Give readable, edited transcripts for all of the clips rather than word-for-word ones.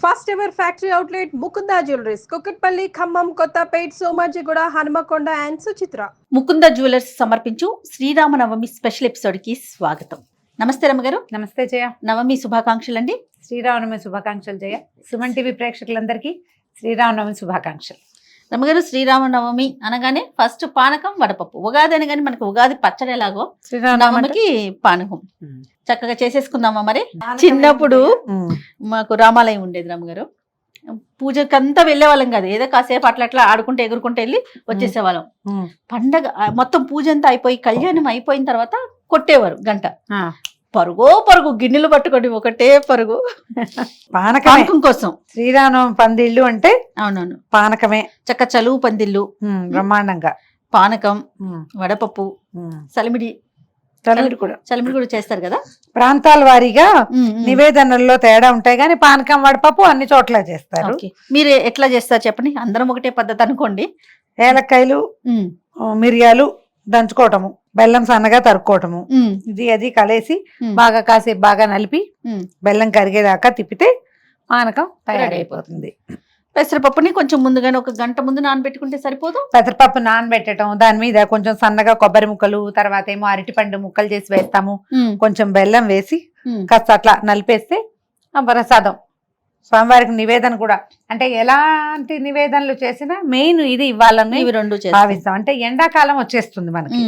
First ever factory outlet Mukunda jewelleries Kukatpally, Khammam, Kothapet, Somajiguda, Hanumakonda and Suchitra. Mukunda jewellers సమర్పించు Sriramanavami special episode కి స్వాగతం. నమస్తే రమ్మగారు. నమస్తే జయ. నవమి శుభాకాంక్షలు అండి. శ్రీరామనవమి శుభాకాంక్షలు జయ. సుమన్ టీవీ ప్రేక్షకులందరికీ శ్రీరామనవమి శుభాకాంక్షలు. రమ్మగారు, శ్రీరామనవమి అనగానే ఫస్ట్ పానకం, వడపప్పు. ఉగాది అనగానే మనకు ఉగాది పచ్చడి ఎలాగో శ్రీరామనవమికి పానకం చక్కగా చేసేసుకుందామా. మరి చిన్నప్పుడు మాకు రామాలయం ఉండేది రమ్మగారు. పూజకంతా వెళ్ళే వాళ్ళం కాదు, ఏదో కాసేపు అట్లా అట్లా ఆడుకుంటే ఎగురుకుంటే వెళ్ళి వచ్చేసేవాళ్ళం. పండగ మొత్తం పూజ అంతా అయిపోయి కళ్యాణం అయిపోయిన తర్వాత కొట్టేవారు గంట. పరుగు గిన్నెలు పట్టుకొని ఒకటే పరుగు పానకం కోసం. శ్రీరామనవమి పందిళ్ళు అంటే అవునవును పానకమే. చక్క చలువు పందిళ్ళు బ్రహ్మాండంగా పానకం, వడపప్పు, చలిమిడి కూడా చేస్తారు కదా. ప్రాంతాల వారీగా నివేదనల్లో తేడా ఉంటాయి కానీ పానకం వడపప్పు అన్ని చోట్ల చేస్తారు. మీరు ఎట్లా చేస్తారు చెప్పండి. అందరం ఒకటే పద్ధతి అనుకోండి. ఏలక్కాయలు, మిరియాలు దంచుకోవటము, బెల్లం సన్నగా తరుక్కోవటము, ఇది అది కలిసి బాగా కాసేపు బాగా నలిపి బెల్లం కరిగేదాకా తిప్పితే పానకం తయారైపోతుంది. పెసరపప్పుని కొంచెం ముందుగానే ఒక గంట ముందు నానబెట్టుకుంటే సరిపోదు. పెసరపప్పు నానబెట్టడం, దాని మీద కొంచెం సన్నగా కొబ్బరి ముక్కలు, తర్వాత ఏమో అరటిపండు ముక్కలు చేసి వేస్తాము, కొంచెం బెల్లం వేసి కాస్త అట్లా నలిపేస్తే ప్రసాదం. స్వామివారికి నివేదన కూడా అంటే ఎలాంటి నివేదనలు చేసినా మెయిన్ ఇది ఇవ్వాలని భావిస్తాం. అంటే ఎండాకాలం వచ్చేస్తుంది మనకి,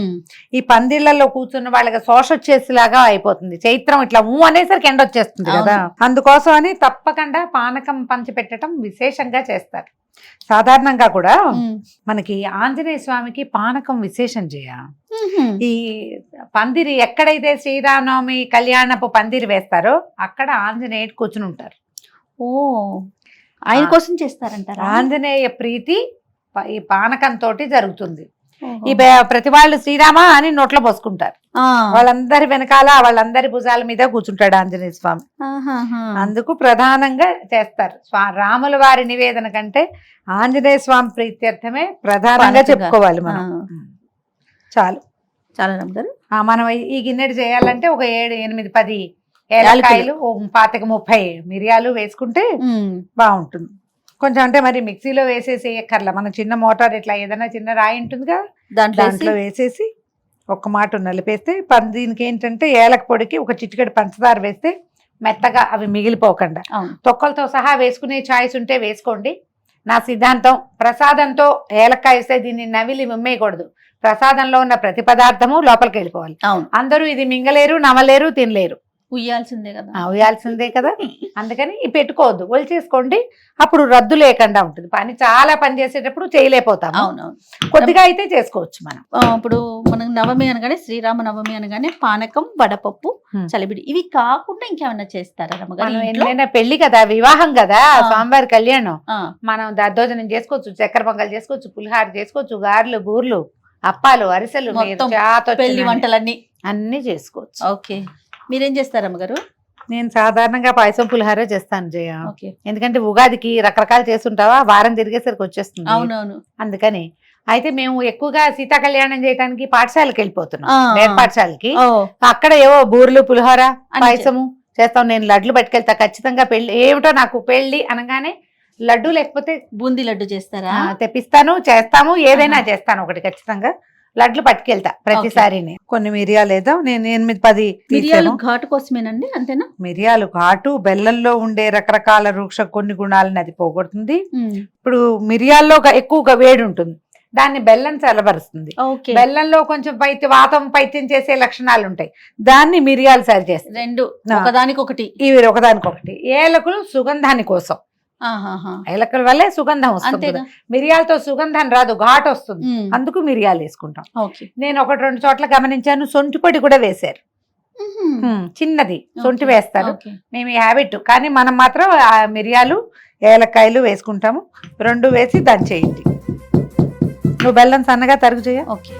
ఈ పందిళ్లలో కూర్చున్న వాళ్ళకి శోష వచ్చేసేలాగా అయిపోతుంది. చైత్రం ఇట్లా అనేసరికి ఎండ వచ్చేస్తుంది కదా, అందుకోసం అని తప్పకుండా పానకం పంచిపెట్టడం విశేషంగా చేస్తారు. సాధారణంగా కూడా మనకి ఆంజనేయ స్వామికి పానకం విశేషం చేయ. ఈ పందిరి ఎక్కడైతే శ్రీరామనవమి కళ్యాణపు పందిరి వేస్తారో అక్కడ ఆంజనేయుడు కూర్చుని ఉంటారు. ఓ, ఆయన కోసం చేస్తారంటారా? ఆంజనేయ ప్రీతి ఈ పానకంతో జరుగుతుంది. ఈ ప్రతి వాళ్ళు శ్రీరామ అని నోట్లో పోసుకుంటారు. వాళ్ళందరి వెనకాల వాళ్ళందరి భుజాల మీద కూర్చుంటాడు ఆంజనేయ స్వామి. అందుకు ప్రధానంగా చేస్తారు. రాముల వారి నివేదన కంటే ఆంజనేయ స్వామి ప్రీత్యర్థమే ప్రధానంగా చెప్పుకోవాలి మనం. చాలు చాలా మనం ఈ గిన్నెడు చేయాలంటే ఒక 7, 8, 10 ఏలక్కాయలు, 25-30 మిరియాలు వేసుకుంటే బాగుంటుంది. కొంచెం అంటే మరి మిక్సీలో వేసేసి ఎక్కర్లా, మనం చిన్న మోటార్ ఇట్లా ఏదైనా చిన్న రాయి ఉంటుందిగా దాంట్లో వేసేసి ఒక్క మాట నలిపేస్తే దీనికి ఏంటంటే ఏలక పొడికి ఒక చిటికెడు పంచదార వేస్తే మెత్తగా అవి మిగిలిపోకుండా తొక్కలతో సహా వేసుకునే ఛాయిస్ ఉంటే వేసుకోండి. నా సిద్ధాంతం, ప్రసాదంతో ఏలక్కాయ వేస్తే దీన్ని నవిలి మిమ్మేయకూడదు. ప్రసాదంలో ఉన్న ప్రతి పదార్థము లోపలికి వెళ్ళిపోవాలి. అందరూ ఇది మింగలేరు, నమలేరు, తినలేరు, ఉయ్యాల్సిందే కదా. అందుకని పెట్టుకోవద్దు, ఒలిచేసుకోండి. అప్పుడు రద్దు లేకుండా ఉంటుంది. చాలా పని చేసేటప్పుడు చేయలేకపోతాము. కొద్దిగా అయితే చేసుకోవచ్చు మనం. ఇప్పుడు మనం నవమి అనగానే, శ్రీరామ నవమి అనగానే పానకం, వడపప్పు, చలిబిడి ఇవి కాకుండా ఇంకేమన్నా చేస్తారా? ఏమైనా పెళ్లి కదా, వివాహం కదా, స్వామివారి కళ్యాణం, మనం దద్దోజనం చేసుకోవచ్చు, చక్కెర పొంగల్ చేసుకోవచ్చు, పులిహార చేసుకోవచ్చు, గారెలు, బూర్లు, అప్పాలు, అరిసెలు, పెళ్లి వంటలన్నీ అన్ని చేసుకోవచ్చు. ఓకే, మీరేం చేస్తారు అమ్మగారు? నేను సాధారణంగా పాయసం, పులిహార చేస్తాను జయ. ఎందుకంటే ఉగాదికి రకరకాలు చేస్తుంటావా, వారం తిరిగేసరికి వచ్చేస్తుంది. అవునవును. అందుకని అయితే మేము ఎక్కువగా సీతా కళ్యాణం చేయడానికి పాఠశాలకి వెళ్ళిపోతున్నాం, నేర్ పాఠశాలకి. అక్కడ ఏవో బూర్లు, పులిహోర, పాయసము చేస్తాం. నేను లడ్లు పట్టుకెళ్తా ఖచ్చితంగా. పెళ్లి ఏమిటో నాకు పెళ్లి అనగానే లడ్డు లేకపోతే బూందీ లడ్డు చేస్తారా? తెప్పిస్తాను, చేస్తాము, ఏదైనా చేస్తాను ఒకటి ఖచ్చితంగా. లడ్లు పట్టుకెళ్తా ప్రతిసారి. కొన్ని మిరియాలు ఏదో నేను 8-10 మిరియాలు ఘాటు కోసమేనండి, అంతేనా? మిరియాలు ఘాటు, బెల్లంలో ఉండే రకరకాల వృక్ష కొన్ని గుణాలను అది పోగొడుతుంది. ఇప్పుడు మిరియాల్లో ఎక్కువగా వేడి ఉంటుంది, దాన్ని బెల్లం చల్లబరుస్తుంది. బెల్లంలో కొంచెం పైత్యం చేసే లక్షణాలు ఉంటాయి, దాన్ని మిరియాలు సరి చేస్తాయి. రెండు ఒకదానికొకటి, ఇవి ఒకదానికొకటి. ఏలకులు సుగంధాని కోసం, ఏలకల వల్లే సుగంధం వస్తుంది. మిరియాలతో సుగంధం రాదు, ఘాటు వస్తుంది, అందుకు మిరియాలు వేసుకుంటాం. నేను 1-2 చోట్ల గమనించాను, సొంటి పొడి కూడా వేశారు. చిన్నది సొంటి వేస్తారు, మేము ఈ హ్యాబిట్. కానీ మనం మాత్రం మిరియాలు, ఏలక్కాయలు వేసుకుంటాము. 2 వేసి దంచేయండి. నువ్వు బెల్లం సన్నగా తరుగు చేయ. ఓకే,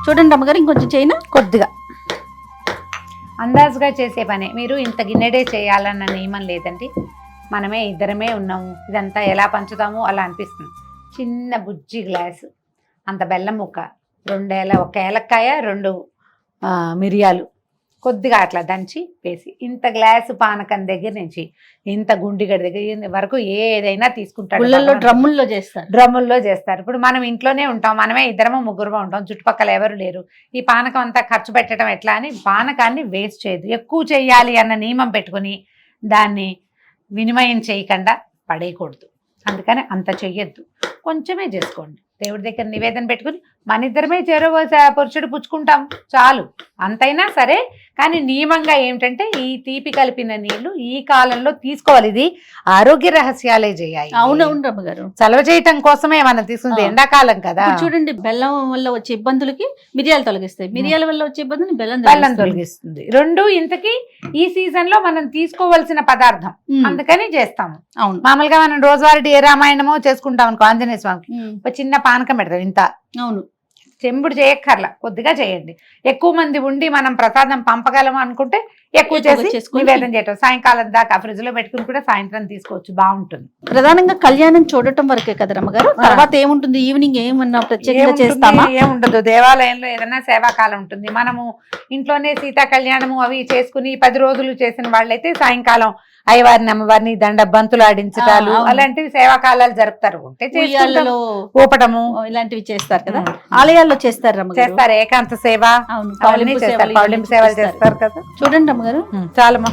చూడండి అమ్మగారు, ఇంకొంచెం చేయనా? కొద్దిగా అందాజుగా చేసే పనే. మీరు ఇంత గిన్నెడే చేయాలన్న నియమం లేదండి. మనమే ఇద్దరమే ఉన్నాము, ఇదంతా ఎలా పంచుతామో అలా అనిపిస్తుంది. చిన్న బుజ్జి గ్లాసు అంత బెల్లం ముక్క, ఒక ఏలక్కాయ, 2 మిరియాలు కొద్దిగా అట్లా దంచి వేసి, ఇంత గ్లాసు పానకం దగ్గర నుంచి ఇంత గుండిగడి దగ్గర వరకు ఏదైనా తీసుకుంటాడు. డ్రమ్ముల్లో చేస్తారు. ఇప్పుడు మనం ఇంట్లోనే ఉంటాం, మనమే 2 3 ఉంటాం, చుట్టుపక్కల ఎవరు లేరు. ఈ పానకం అంతా ఖర్చు పెట్టడం ఎట్లా అని పానకాన్ని వేస్ట్ చేయదు. ఎక్కువ చేయాలి అన్న నియమం పెట్టుకుని దాన్ని వినిమయం చేయకుండా పడేయకూడదు. అందుకని అంత చెయ్యొద్దు, కొంచెమే చేసుకోండి. దేవుడి దగ్గర నివేదన పెట్టుకుని మన ఇద్దరమే పురుషుడు పుచ్చుకుంటాం చాలు, అంతైనా సరే. కానీ నియమంగా ఏమిటంటే ఈ తీపి కలిపిన నీళ్లు ఈ కాలంలో తీసుకోవాలి. ఇది ఆరోగ్య రహస్యాలే చేయాలి. అవునవును రమ్మగారు, చలవ చేయటం కోసమే మనం తీసుకుంది, ఎండాకాలం కదా. చూడండి, బెల్లం వల్ల వచ్చే ఇబ్బందులకి మిరియాలు తొలగిస్తాయి, మిరియాల వల్ల వచ్చే ఇబ్బందులు బెల్లం తొలగిస్తుంది. 2 ఇంతకీ ఈ సీజన్ లో మనం తీసుకోవాల్సిన పదార్థం, అందుకని చేస్తాము. అవును, మామూలుగా మనం రోజువారీ ఏ రామాయణమో చేసుకుంటాం అనుకో, ఆంజనేయ స్వామికి ఒక చిన్న పానకం పెడతాం ఇంత. అవును, చెంబుడు చేయక్కర్లా, కొద్దిగా చేయండి. ఎక్కువ మంది ఉండి మనం ప్రసాదం పంపగలము అనుకుంటే ఎక్కువ చేసి నివేదన చేయటం. సాయంకాలం దాకా ఫ్రిడ్జ్ లో పెట్టుకుని కూడా సాయంత్రం తీసుకోవచ్చు, బాగుంటుంది. ప్రధానంగా కళ్యాణం చూడటం వరకే కదా రమ్మగారు, తర్వాత ఏముంటుంది? ఈవినింగ్ ఏమన్నా ప్రత్యేకంగా చేస్తామా? ఏముండదు, దేవాలయంలో ఏదైనా సేవాకాలం ఉంటుంది. మనము ఇంట్లోనే సీతా కళ్యాణము అవి చేసుకుని 10 రోజులు చేసిన వాళ్ళైతే సాయంకాలం అయ్యవారిని అమ్మవారిని దండ బంతులు ఆడించటాలు అలాంటివి సేవాకాలాలు జరుపుతారు. ఊపటము ఇలాంటివి చేస్తారు కదా, ఆలయాల్లో చేస్తారు చేస్తారు. ఏకాంత సేవ, పౌర్ణమి సేవలు చేస్తారు కదా. చూడండి అమ్మగారు, చాలమ్మా.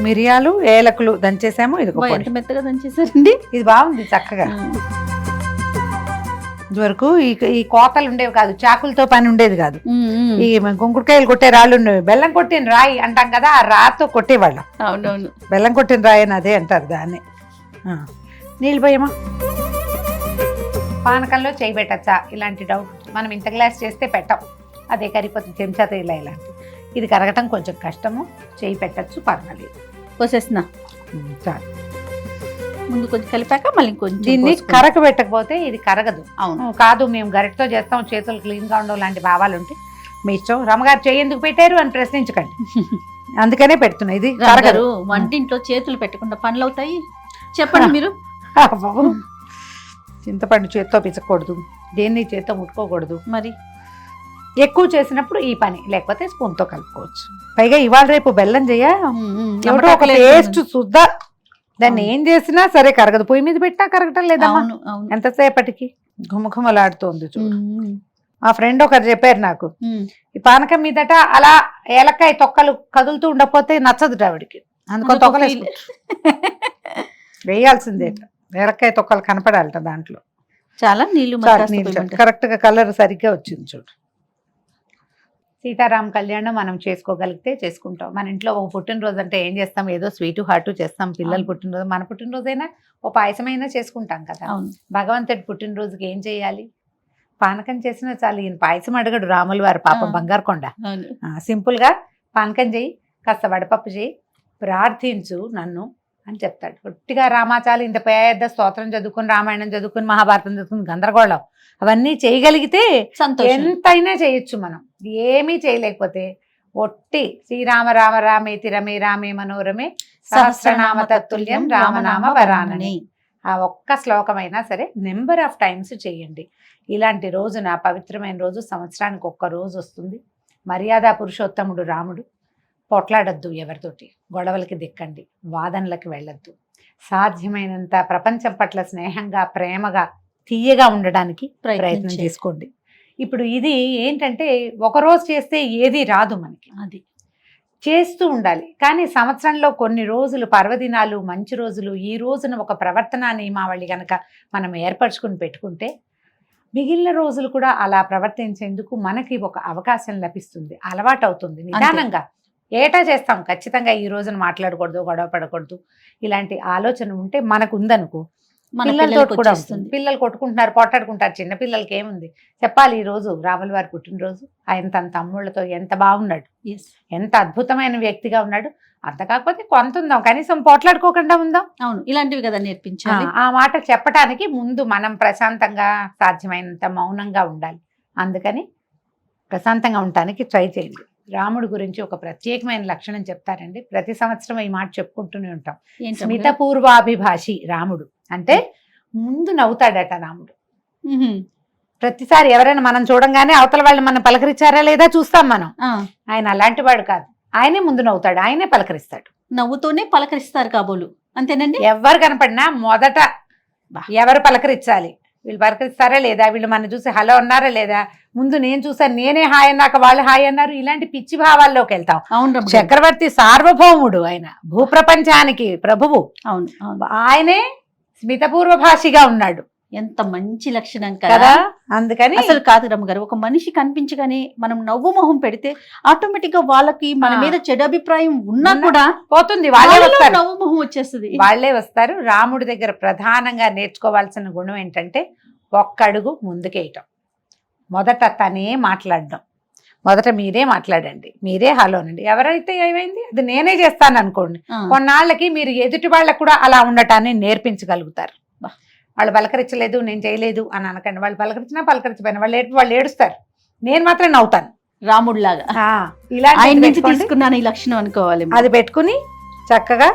మిరియాలు, ఏలకులు దంచేసాము. ఇది ఎంత మెత్తగా దంచేసారండి, ఇది బాగుంది చక్కగా. ఇదివరకు ఈ కోతలు ఉండేవి కాదు, చాకులతో పని ఉండేది కాదు. ఈ గుంకుడుకాయలు కొట్టే రాళ్ళు ఉండేవి. బెల్లం కొట్టిన రాయి అంటాం కదా, ఆ రాతో కొట్టేవాళ్ళం. అవునవును, బెల్లం కొట్టిన రాయి అని అదే అంటారు దాన్ని. నీళ్ళు పోయమా. పానకంలో చేయి పెట్టచ్చా ఇలాంటి డౌట్. మనం ఇంత గ్లాస్ చేస్తే పెట్టం, అదే కరిపోతుంది చెంచాతో ఇలా ఇలాంటి. ఇది కరగటం కొంచెం కష్టము, చేయి పెట్టచ్చు, పర్వాలేదు. పోసేస్తున్నా చాలు. ముందు కొంచెం కలిపాక మళ్ళీ కొంచెం దీన్ని కరక పెట్టకపోతే ఇది కరగదు. అవును, కాదు మేము గరిటతో చేస్తాం, చేతులు క్లీన్గా ఉండవు లాంటి భావాలు ఉంటే మీ ఇష్టం. రమ్మగారు చేయి ఎందుకు పెట్టారు అని ప్రశ్నించకండి, అందుకనే పెడుతున్నా. ఇది కరగదు. వంటింట్లో చేతులు పెట్టకుండా పనులు అవుతాయి, చెప్పండి మీరు. చింతపండు చేత్తో పిచ్చకూడదు, దేన్ని చేత్తో ముట్టుకోకూడదు. మరి ఎక్కువ చేసినప్పుడు ఈ పని, లేకపోతే స్పూన్తో కలుపుకోవచ్చు. పైగా ఇవాళ రేపు బెల్లం ఎవరో ఒక టేస్ట్ సుద్దా, దాన్ని ఏం చేసినా సరే కరగదు. పొయ్యి మీద పెట్టా కరగటం లేదా, ఎంతసేపటికి ఘుమఘుమలాడుతోంది చూడు. మా ఫ్రెండ్ ఒకరు చెప్పారు నాకు, ఈ పానకం మీదట అలా ఏలక్కాయ తొక్కలు కదులుతూ ఉండకపోతే నచ్చదు ఆవిడికి, అందుకని తొక్కలు వేయాల్సిందే. ఏలక్కాయ తొక్కలు కనపడాలట దాంట్లో. చాలా నీళ్ళు కరెక్ట్ గా కలర్ సరిగ్గా వచ్చింది చూడు. సీతారామ కళ్యాణం మనం చేసుకోగలిగితే చేసుకుంటాం. మన ఇంట్లో ఒక పుట్టినరోజు అంటే ఏం చేస్తాం, ఏదో స్వీటు హాటు చేస్తాం. పిల్లల పుట్టినరోజు, మన పుట్టినరోజైనా ఓ పాయసమైనా చేసుకుంటాం కదా. భగవంతుడి పుట్టినరోజుకి ఏం చేయాలి, పానకం చేసినా చాలు. ఈయన పాయసం అడగడు రాముల వారు, పాపం బంగారు కొండ. సింపుల్ గా పానకం చేయి, కాస్త వడపప్పు చేయి, ప్రార్థించు నన్ను అని చెప్తాడు. పొట్టిగా రామాచాలు ఇంత పెద్ద స్తోత్రం చదువుకుని, రామాయణం చదువుకుని, మహాభారతం చదువుకుని, గందరగోళం అవన్నీ చేయగలిగితే ఎంతైనా చేయొచ్చు. మనం ఏమీ చేయలేకపోతే ఒట్టి శ్రీరామ రామ రామేతి రమే రామే మనోరమే సహస్రనామ తత్తుల్యం రామనామ వరానని ఆ ఒక్క శ్లోకమైనా సరే నెంబర్ ఆఫ్ టైమ్స్ చేయండి. ఇలాంటి రోజున, పవిత్రమైన రోజు, సంవత్సరానికి ఒక్క రోజు వస్తుంది. మర్యాద పురుషోత్తముడు రాముడు. పొట్లాడద్దు ఎవరితోటి, గొడవలకి దిక్కండి, వాదనలకి వెళ్ళొద్దు. సాధ్యమైనంత ప్రపంచం పట్ల స్నేహంగా, ప్రేమగా, తీయగా ఉండడానికి ప్రయత్నం చేసుకోండి. ఇప్పుడు ఇది ఏంటంటే ఒకరోజు చేస్తే ఏది రాదు మనకి, అది చేస్తూ ఉండాలి. కానీ సంవత్సరంలో కొన్ని రోజులు, పర్వదినాలు, మంచి రోజులు, ఈ రోజున ఒక ప్రవర్తన నియమావళి కనుక మనం ఏర్పరచుకుని పెట్టుకుంటే మిగిలిన రోజులు కూడా అలా ప్రవర్తించేందుకు మనకి ఒక అవకాశం లభిస్తుంది, అలవాటు అవుతుంది. నిదానంగా ఏటా చేస్తాం, ఖచ్చితంగా ఈ రోజున మాట్లాడకూడదు, గొడవ పడకూడదు, ఇలాంటి ఆలోచన ఉంటే మనకు ఉందనుకో, పిల్లలతో కూడా వస్తుంది. పిల్లలు కొట్టుకుంటున్నారు, పొట్టాడుకుంటారు, చిన్న పిల్లలకి ఏముంది చెప్పాలి. ఈ రోజు రాముల వారి పుట్టినరోజు, ఆయన తన తమ్ముళ్ళతో ఎంత బాగున్నాడు, ఎంత అద్భుతమైన వ్యక్తిగా ఉన్నాడు. అంత కాకపోతే కొంత ఉందాం, కనీసం పోట్లాడుకోకుండా ఉందాం. అవును, ఇలాంటివి కదా నేర్పించాలి. ఆ మాట చెప్పటానికి ముందు మనం ప్రశాంతంగా, సాధ్యమైనంత మౌనంగా ఉండాలి. అందుకని ప్రశాంతంగా ఉండటానికి ట్రై చేయండి. రాముడి గురించి ఒక ప్రత్యేకమైన లక్షణం చెప్తారండి. ప్రతి సంవత్సరం ఈ మాట చెప్పుకుంటూనే ఉంటాం. ఏంటి స్మిత అమ్మగారు? పూర్వాభిభాషి రాముడు అంటే ముందు నవ్వుతాడట రాముడు. ఉహు. ప్రతిసారి ఎవరైనా మనం చూడంగానే అవతల వాళ్ళు మనం పలకరించారా లేదా చూస్తాం మనం. ఆ, ఆయన అలాంటి వాడు కాదు. ఆయనే ముందు నవ్వుతాడు, ఆయనే పలకరిస్తాడు. నవ్వుతూనే పలకరిస్తారు కాబోలు, అంతేనండి? ఎవరు కనపడినా మొదట ఎవరు పలకరించాలి, వీళ్ళు పలకరిస్తారా లేదా, వీళ్ళు మన చూసి హలో అన్నారా లేదా, ముందు నేను చూసాను నేనే హాయ్ అన్నాక వాళ్ళు హాయ్ అన్నారు, ఇలాంటి పిచ్చి భావాల్లోకి వెళ్తాం. అవును రమ్మ గారు. చక్రవర్తి సార్వభౌముడు, ఆయన భూప్రపంచానికి ప్రభువు. అవును అవును. ఆయనే స్మితపూర్వ భాషిగా ఉన్నాడు ఎంత మంచి లక్షణం కదా. కదా. అందుకని అసలు కాదు రమ్మగారు, ఒక మనిషి కనిపించగానే మనం నవ్వు మొహం పెడితే ఆటోమేటిక్ గా వాళ్ళకి మన మీద చెడు అభిప్రాయం ఉన్నా కూడా పోతుంది, వాళ్ళే వాళ్ళలో వస్తారు. నవ్వు మొహం వచ్చేస్తుంది. వాళ్లే వస్తారు. రాముడి దగ్గర ప్రధానంగా నేర్చుకోవాల్సిన గుణం ఏంటంటే ఒక్కడుగు ముందుకేయటం. మొదట తనే మాట్లాడడం. మొదట మీరే మాట్లాడండి, మీరే హలోనండి. ఎవరైతే ఏమైంది అది నేనే చేస్తాను అనుకోండి, ఆ, కొన్నాళ్ళకి మీరు ఎదుటి వాళ్ళకు కూడా అలా ఉండటాన్ని నేర్పించగలుగుతారు. వాళ్ళు పలకరించలేదు నేను చేయలేదు అని అనకండి. వాళ్ళు పలకరించపోయినా వాళ్ళు ఏడుస్తారు, నేను మాత్రం నవ్వుతాను. రాముడిలాగా ఇలాంటి ఆయన నుంచి తీసుకున్నాను ఈ లక్షణం అనుకోవాలి. అది పెట్టుకుని చక్కగా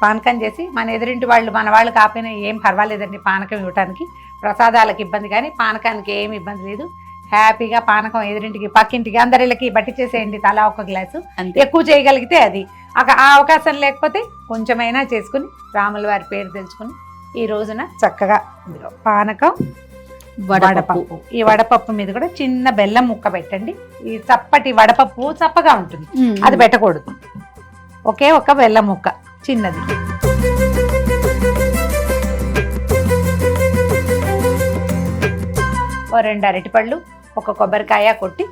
పానకం చేసి మన ఎదురింటి వాళ్ళు మన వాళ్ళు కాకపోయినా ఏం పర్వాలేదండి పానకం ఇవ్వటానికి. ప్రసాదాలకు ఇబ్బంది కానీ పానకానికి ఏమి ఇబ్బంది లేదు. హ్యాపీగా పానకం ఎదురింటికి పక్కింటికి అందరిళ్ళకి బట్టి చేసేయండి, తలా ఒక గ్లాసు. అంతే. ఎక్కువ చేయగలిగితే అది, ఆ అవకాశం లేకపోతే కొంచెమైనా చేసుకుని రాముల వారి పేరు తెలుసుకుని ఈ రోజున చక్కగా ఇందులో పానకం వడపప్పు, ఈ వడపప్పు మీద కూడా చిన్న బెల్లం ముక్క పెట్టండి. ఈ చప్పటి వడపప్పు చప్పగా ఉంటుంది, అది పెట్టకూడదు. ఒకే ఒక బెల్లం ముక్క చిన్నది. ఓ 2 అరటిపళ్ళు, ఒక కొబ్బరికాయ కొట్టి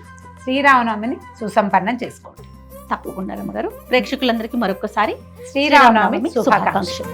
శ్రీరామనవమిని సుసంపన్నం చేసుకోండి. తప్పకుండా రమ్మగారు. ప్రేక్షకులందరికీ మరొకసారి శ్రీరామనవమి శుభాకాంక్షలు.